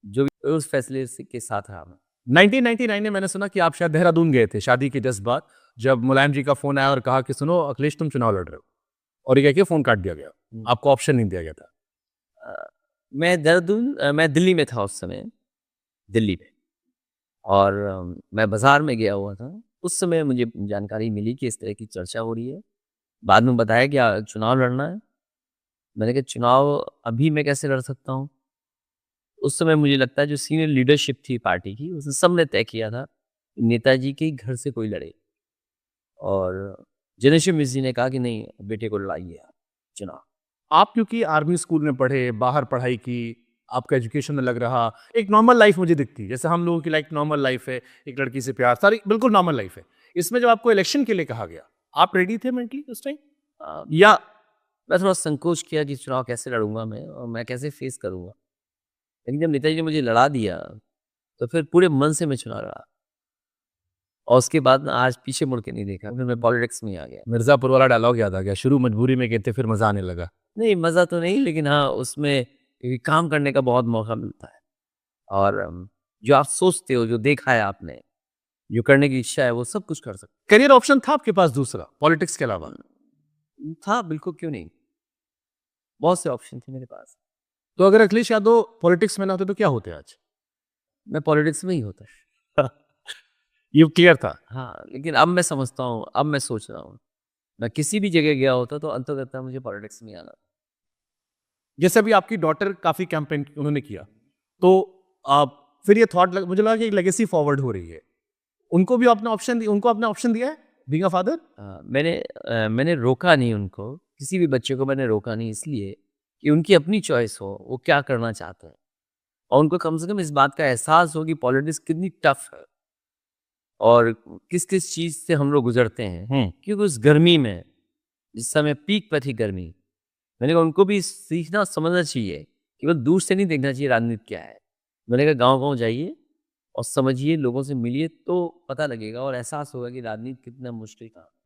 जो भी उस फैसले के साथ रहा मैं। 1999 में मैंने सुना कि आप शायद देहरादून गए थे शादी के जस्ट बाद, जब मुलायम जी का फ़ोन आया और कहा कि सुनो अखिलेश तुम चुनाव लड़ रहे हो, और ये कह के फ़ोन काट दिया गया। हुँ। आपको ऑप्शन नहीं दिया गया था। मैं दिल्ली में था उस समय, दिल्ली में। और मैं बाज़ार में गया हुआ था। उस समय मुझे जानकारी मिली कि इस तरह की चर्चा हो रही है। बाद में बताया कि चुनाव लड़ना है। मैंने कहा चुनाव अभी मैं कैसे लड़ सकता हूँ? उस समय मुझे लगता है जो सीनियर लीडरशिप थी पार्टी की, उसने सबने तय किया था, कि नेताजी के घर से कोई लड़े। और जनरल मिश्र जी ने कहा कि नहीं बेटे को लड़ाइए आप चुनाव। आप क्योंकि आर्मी स्कूल में पढ़े, बाहर पढ़ाई की, आपका एजुकेशन अलग रहा, एक नॉर्मल लाइफ मुझे दिखती है। जैसे हम लोगों की लाइफ नॉर्मल लाइफ है, एक लड़की से प्यार, सारी बिल्कुल नॉर्मल लाइफ है। इसमें जब आपको इलेक्शन के लिए कहा गया, आप रेडी थे मेंटली उस टाइम? या मैं थोड़ा संकोच किया कि चुनाव कैसे लड़ूँगा मैं और मैं कैसे फेस करूँगा। लेकिन जब नेताजी ने मुझे लड़ा दिया, तो फिर पूरे मन से मैं चुनाव लड़ा और उसके बाद ना आज पीछे मुड़ के नहीं देखा, फिर मैं पॉलिटिक्स में ही आ गया। मिर्ज़ापुर वाला डायलॉग याद आ गया, शुरू मजबूरी में कहते फिर मज़ा आने लगा। नहीं मज़ा तो नहीं लेकिन हाँ, उसमें काम करने का बहुत मौका मिलता है और जो आप सोचते हो, जो देखा है आपने, जो करने की इच्छा है, वो सब कुछ कर सकते करियर ऑप्शन था आपके पास दूसरा, पॉलिटिक्स के अलावा? था बिल्कुल क्यों नहीं? बहुत से ऑप्शन थे मेरे पास। तो अगर अखिलेश यादव पॉलिटिक्स में ना होते तो क्या होते आज? मैं पॉलिटिक्स में ही होता। ये क्लियर था। हाँ, लेकिन अब मैं समझता हूँ, अब मैं सोच रहा हूँ, मैं किसी भी जगह गया होता तो अंततः मुझे पॉलिटिक्स में ही आना। जैसे अभी आपकी डॉटर काफ़ी कैंपेन उन्होंने किया, तो फिर ये थॉट मुझे लगा कि एक लेगेसी फॉरवर्ड हो रही है। उनको भी आपने ऑप्शन उनको आपने ऑप्शन दिया है बीइंग अ फादर? मैंने रोका नहीं उनको, किसी भी बच्चे को मैंने रोका नहीं इसलिए कि उनकी अपनी चॉइस हो, वो क्या करना चाहते हैं और उनको कम से कम इस बात का एहसास हो कि पॉलिटिक्स कितनी टफ है और किस-किस चीज़ से हम लोग गुज़रते हैं। क्योंकि उस गर्मी में, जिस समय पीक पर थी गर्मी, मैंने कहा उनको भी सीखना समझना चाहिए कि वो दूर से नहीं देखना चाहिए राजनीति क्या है। मैंने कहा गाँव-गाँव जाइए और समझिए, लोगों से मिलिए तो पता लगेगा और एहसास होगा कि राजनीति कितना मुश्किल काम है।